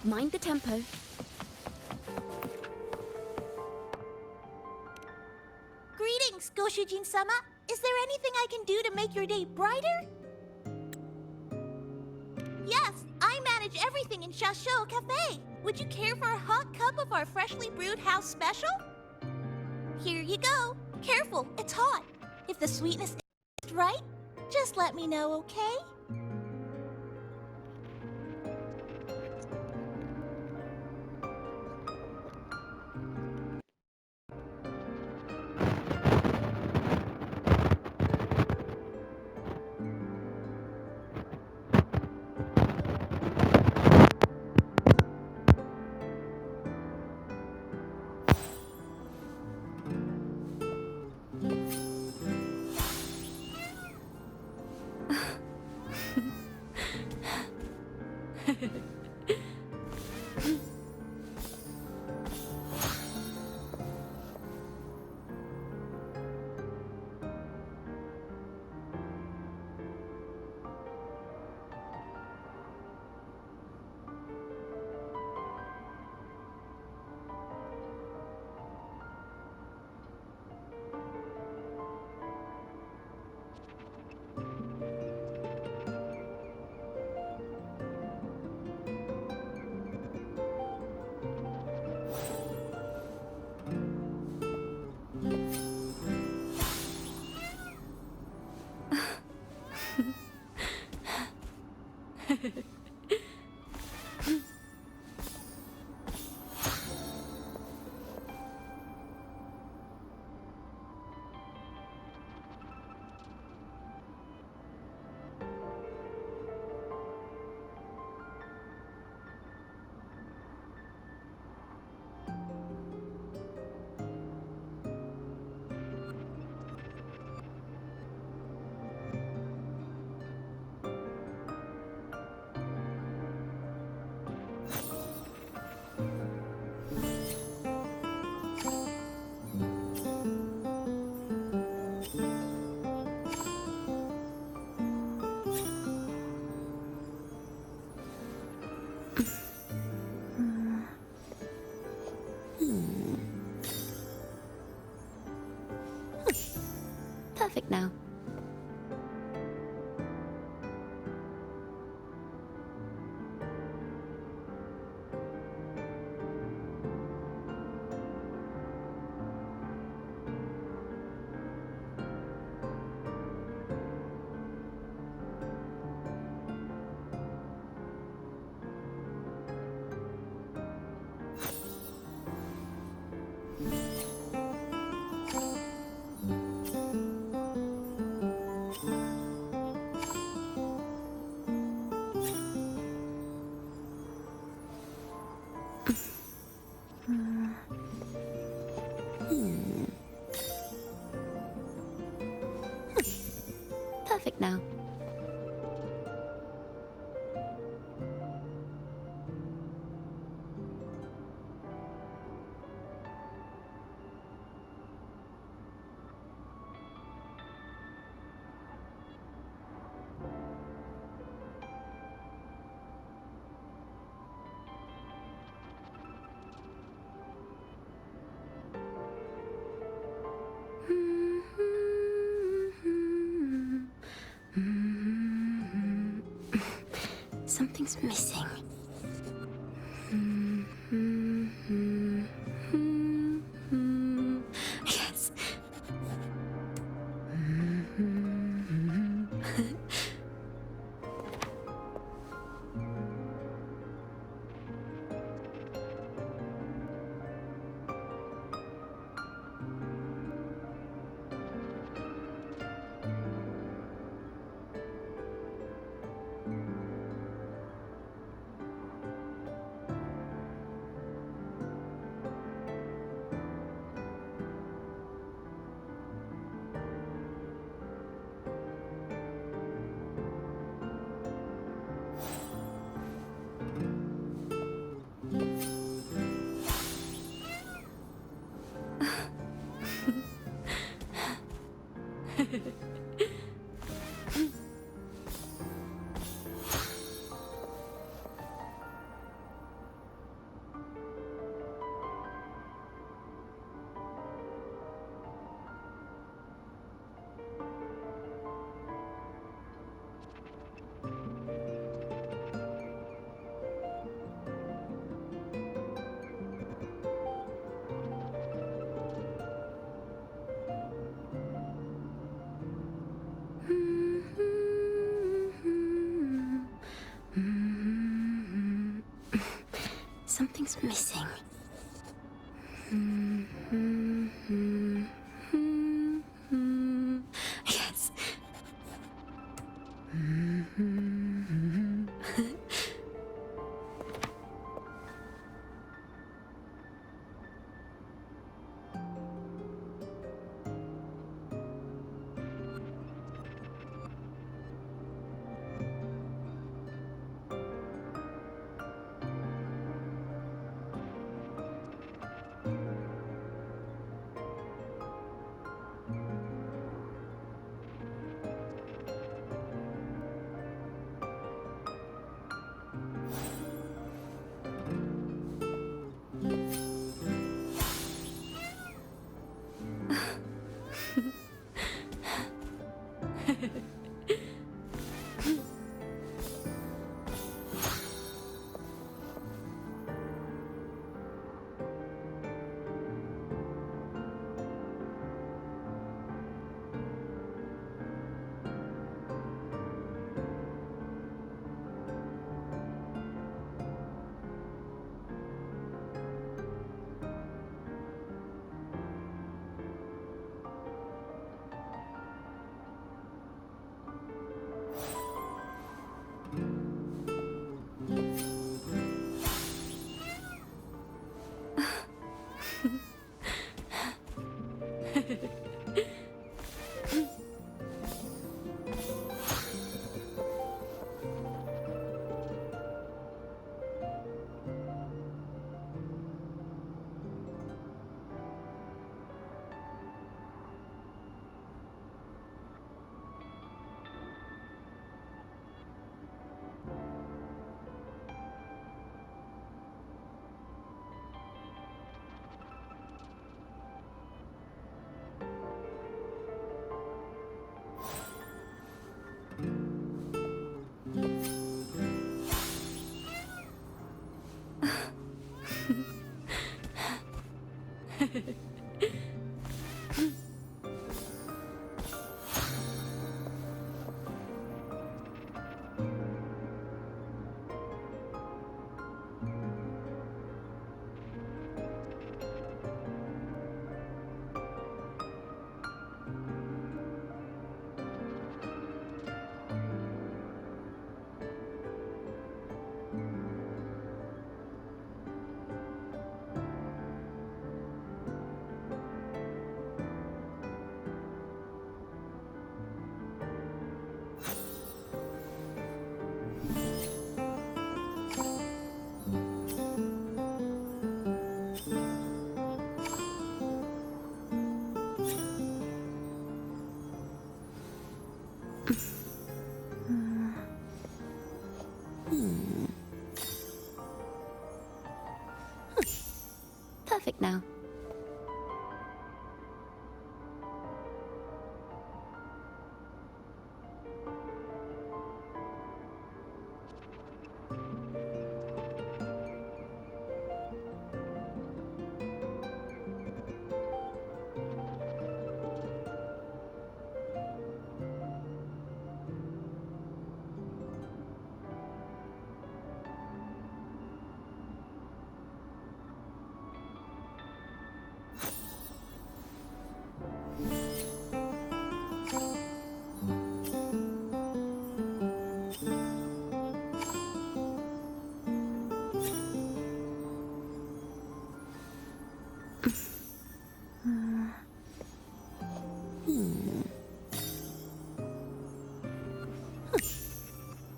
Mind the tempo. Greetings, Goshujin-sama. Is there anything I can do to make your day brighter? Yes, I manage everything in Shasho Cafe. Would you care for a hot cup of our freshly brewed house special? Here you go. Careful, it's hot. If the sweetness is right, just let me know, okay? Perfect now. Perfect now. Something's missing. Yes. Something's missing. Yes. Perfect now.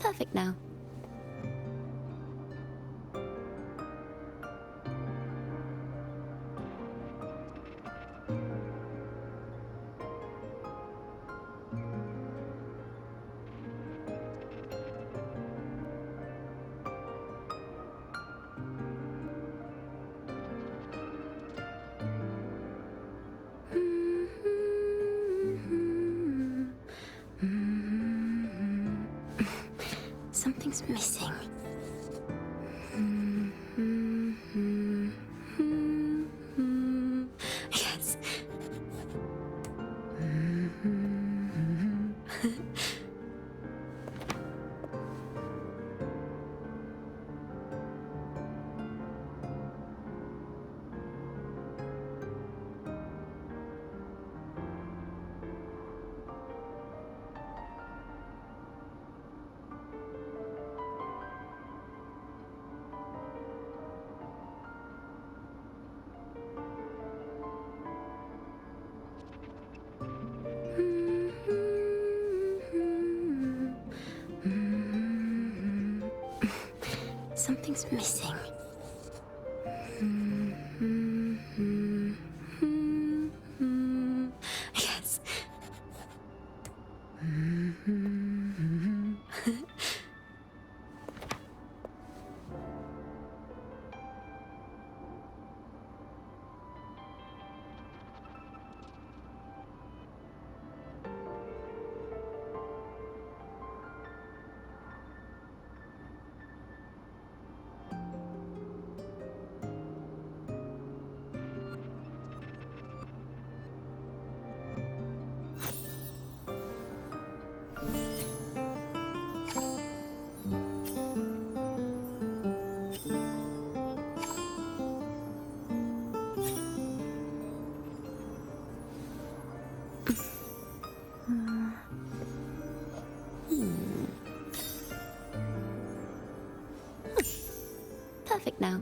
Perfect now. Something's missing. Yes. Something's missing. Yes. Perfect now.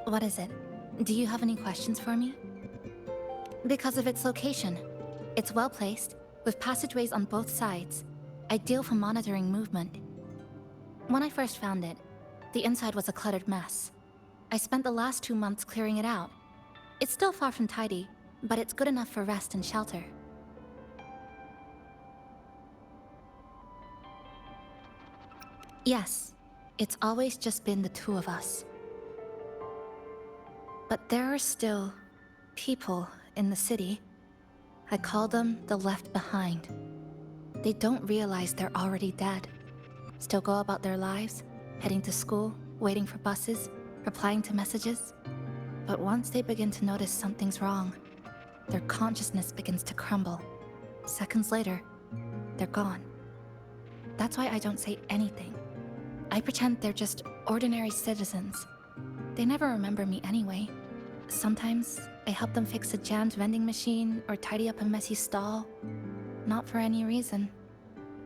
What is it? Do you have any questions for me? Because of its location. It's well placed, with passageways on both sides, ideal for monitoring movement. When I first found it, the inside was a cluttered mess. I spent the last 2 months clearing it out. It's still far from tidy, but it's good enough for rest and shelter. Yes, it's always just been the two of us. But there are still people in the city. I call them the left behind. They don't realize they're already dead. Still go about their lives, heading to school, waiting for buses, replying to messages. But once they begin to notice something's wrong, their consciousness begins to crumble. Seconds later, they're gone. That's why I don't say anything. I pretend they're just ordinary citizens. They never remember me anyway. Sometimes I help them fix a jammed vending machine or tidy up a messy stall. Not for any reason,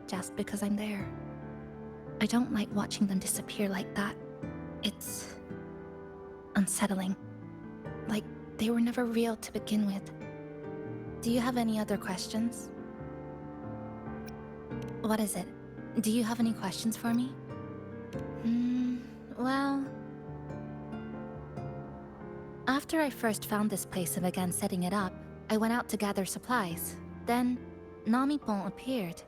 just because I'm there. I don't like watching them disappear like that. It's unsettling. Like they were never real to begin with. Do you have any other questions? What is it? Do you have any questions for me? Well... After I first found this place and began setting it up, I went out to gather supplies. Then, Namipon appeared.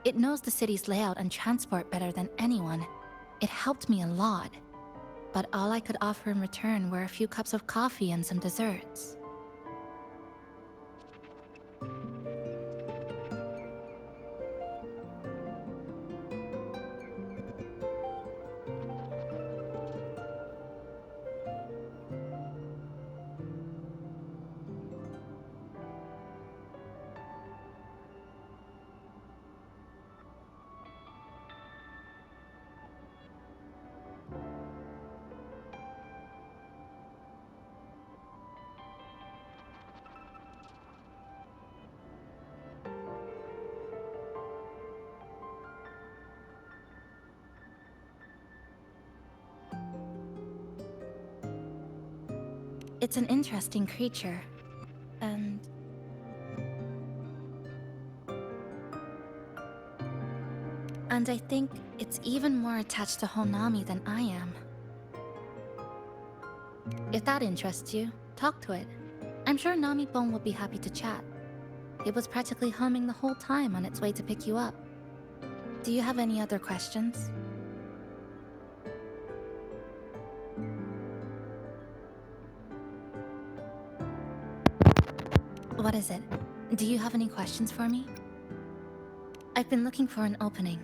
It knows the city's layout and transport better than anyone. It helped me a lot. But all I could offer in return were a few cups of coffee and some desserts. It's an interesting creature, and... And I think it's even more attached to Honami than I am. If that interests you, talk to it. I'm sure Namipon would be happy to chat. It was practically humming the whole time on its way to pick you up. Do you have any other questions? What is it? Do you have any questions for me? I've been looking for an opening.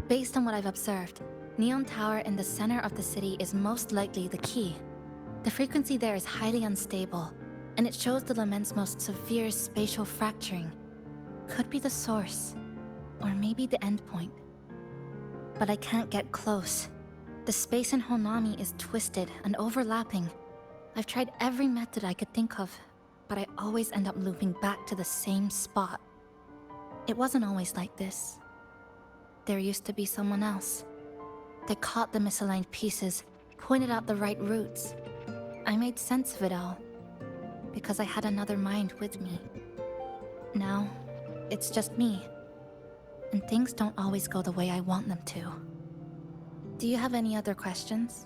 Based on what I've observed, Neon Tower in the center of the city is most likely the key. The frequency there is highly unstable, and it shows the lament's most severe spatial fracturing. Could be the source, or maybe the endpoint. But I can't get close. The space in Honami is twisted and overlapping. I've tried every method I could think of, but I always end up looping back to the same spot. It wasn't always like this. There used to be someone else. They caught the misaligned pieces, pointed out the right routes. I made sense of it all, because I had another mind with me. Now, it's just me, and things don't always go the way I want them to. Do you have any other questions?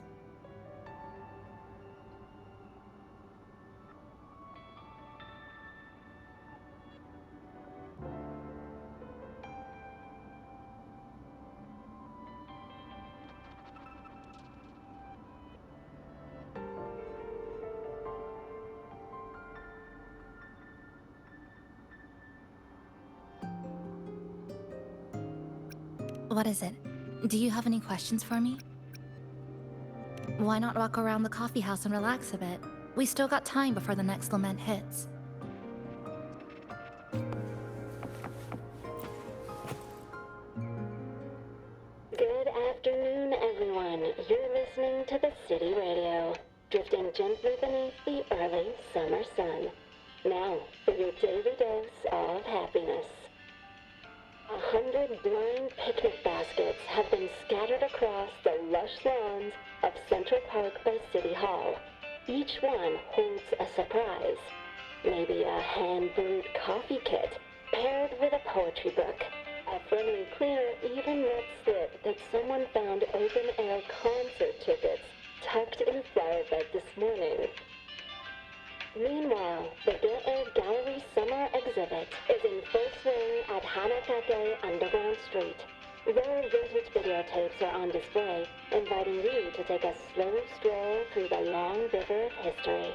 What is it? Do you have any questions for me? Why not walk around the coffee house and relax a bit? We still got time before the next lament hits. Good afternoon, everyone. You're listening to the City Radio, drifting gently beneath the early summer sun. Now, for your daily dose of happiness. 100 blind picnic baskets have been scattered across the lush lawns of Central Park by City Hall. Each one holds a surprise. Maybe a hand-brewed coffee kit paired with a poetry book. A friendly cleaner even let slip that someone found open-air concert tickets tucked in a flower bed this morning. Meanwhile, the Gil-Air Gallery Summer Exhibit is in full swing at Hanakake Underground Street. Rare vintage videotapes are on display, inviting you to take a slow stroll through the long river of history.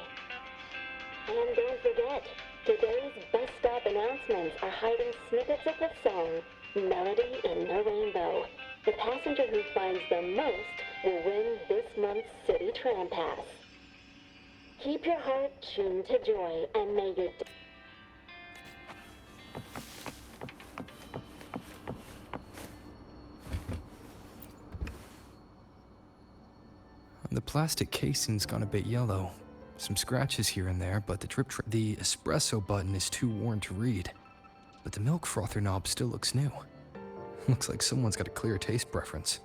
And don't forget, today's bus stop announcements are hiding snippets of the song, Melody in the Rainbow. The passenger who finds the most will win this month's City Tram Pass. Keep your heart tuned to joy, and may your... The plastic casing's gone a bit yellow. Some scratches here and there, but the espresso button is too worn to read. But the milk frother knob still looks new. Looks like someone's got a clear taste preference.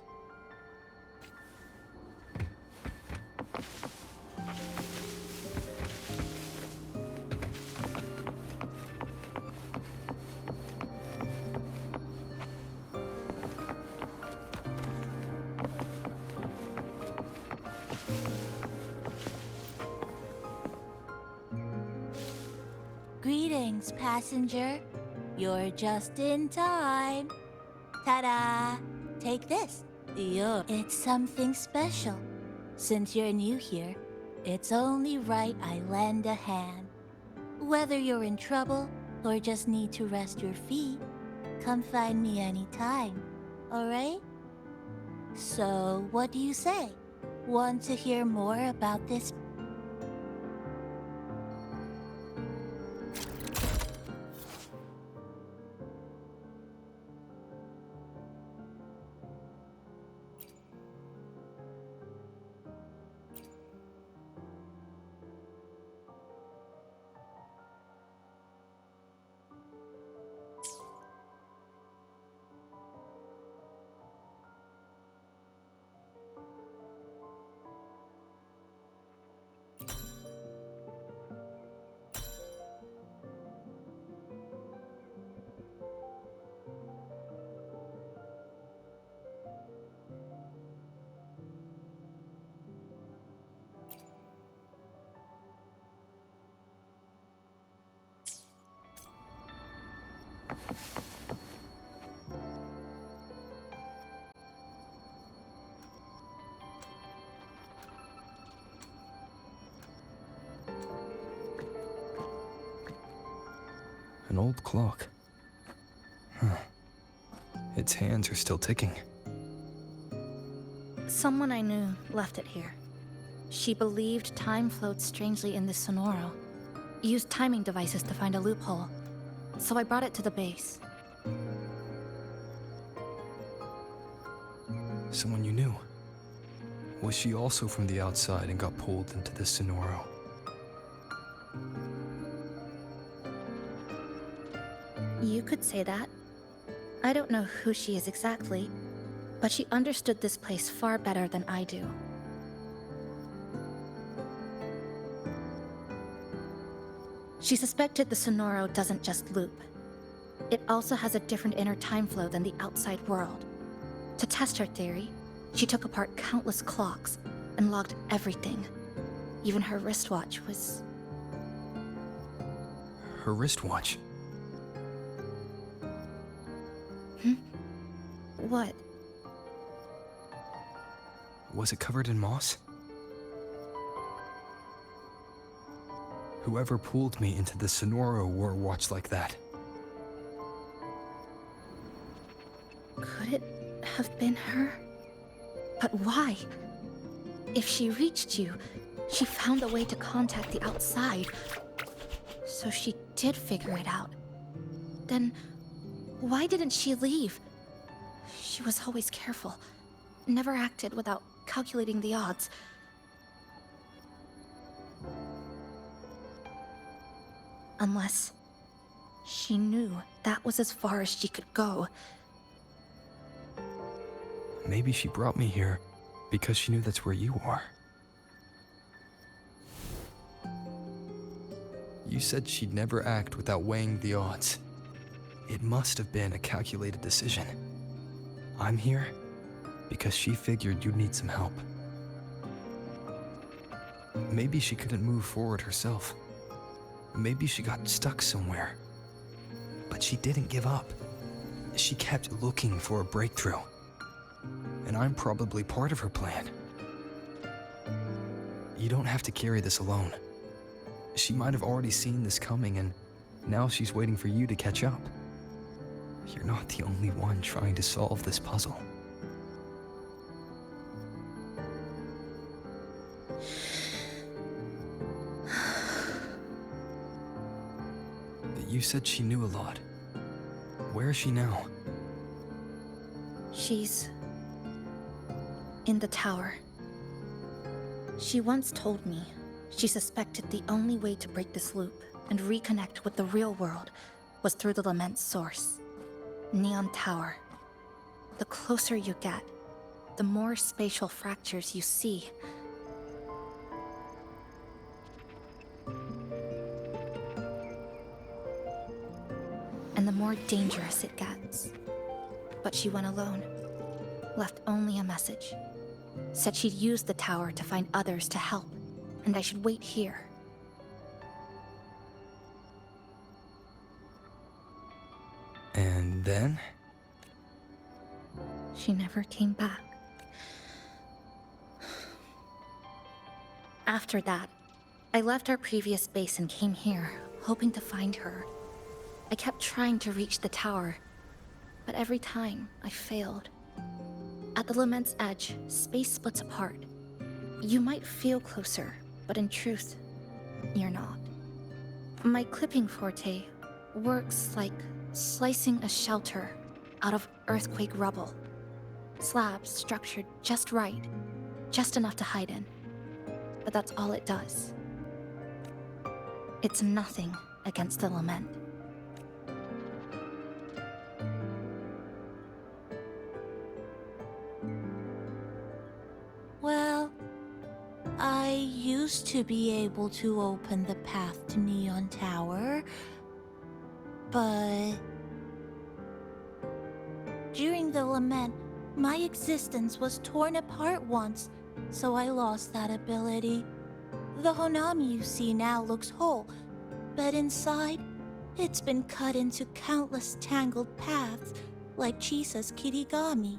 Greetings, passenger. You're just in time. Ta-da! Take this. It's something special. Since you're new here, it's only right I lend a hand. Whether you're in trouble or just need to rest your feet, come find me anytime, alright? So, what do you say? Want to hear more about this? An old clock. Huh. Its hands are still ticking. Someone I knew left it here. She believed time flowed strangely in this Sonoro. Used timing devices to find a loophole. So I brought it to the base. Someone you knew. Was she also from the outside and got pulled into this Sonoro? You could say that. I don't know who she is exactly, but she understood this place far better than I do. She suspected the Sonoro doesn't just loop. It also has a different inner time flow than the outside world. To test her theory, she took apart countless clocks and logged everything. Even her wristwatch was... Her wristwatch? What? Was it covered in moss? Whoever pulled me into the Sonoro wore a watch like that. Could it have been her? But why? If she reached you, she found a way to contact the outside. So she did figure it out. Then, why didn't she leave? She was always careful. Never acted without calculating the odds. Unless she knew that was as far as she could go. Maybe she brought me here because she knew that's where you are. You said she'd never act without weighing the odds. It must have been a calculated decision. I'm here because she figured you'd need some help. Maybe she couldn't move forward herself. Maybe she got stuck somewhere. But she didn't give up. She kept looking for a breakthrough. And I'm probably part of her plan. You don't have to carry this alone. She might have already seen this coming, and now she's waiting for you to catch up. You're not the only one trying to solve this puzzle. You said she knew a lot. Where is she now? She's... in the tower. She once told me she suspected the only way to break this loop and reconnect with the real world was through the lament's source. Neon Tower. The closer you get, the more spatial fractures you see. And the more dangerous it gets. But she went alone. Left only a message. Said she'd use the tower to find others to help, and I should wait here. And then? She never came back. After that, I left our previous base and came here, hoping to find her. I kept trying to reach the tower, but every time I failed. At the lament's edge, space splits apart. You might feel closer, but in truth, you're not. My clipping forte works like slicing a shelter out of earthquake rubble. Slabs structured just right, just enough to hide in. But that's all it does. It's nothing against the lament. Well, I used to be able to open the path to Neon Tower, but during the lament, my existence was torn apart once, so I lost that ability. The Honami you see now looks whole, but inside, it's been cut into countless tangled paths, like Chisa's Kirigami.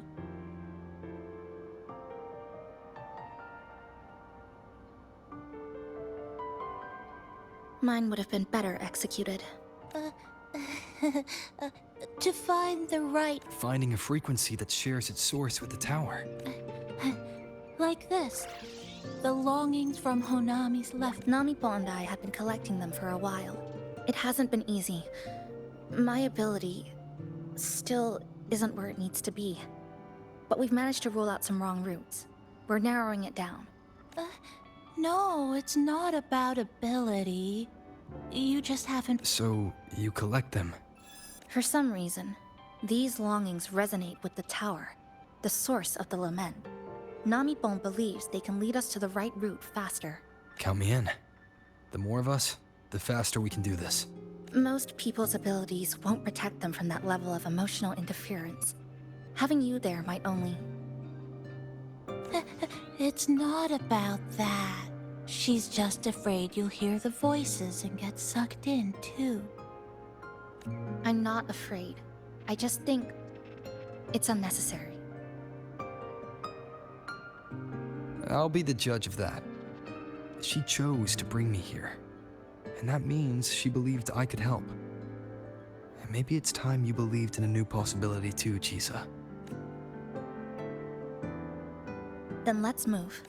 Mine would have been better executed. To find the right... Finding a frequency that shares its source with the tower. Like this. The longings from Honami's left. Namipo and I have been collecting them for a while. It hasn't been easy. My ability still isn't where it needs to be. But we've managed to rule out some wrong routes. We're narrowing it down. No, it's not about ability. You just haven't... So, you collect them. For some reason, these longings resonate with the tower, the source of the lament. Namipon believes they can lead us to the right route faster. Count me in. The more of us, the faster we can do this. Most people's abilities won't protect them from that level of emotional interference. Having you there might only... It's not about that. She's just afraid you'll hear the voices and get sucked in, too. I'm not afraid. I just think it's unnecessary. I'll be the judge of that. She chose to bring me here. And that means she believed I could help. And maybe it's time you believed in a new possibility too, Chisa. Then let's move.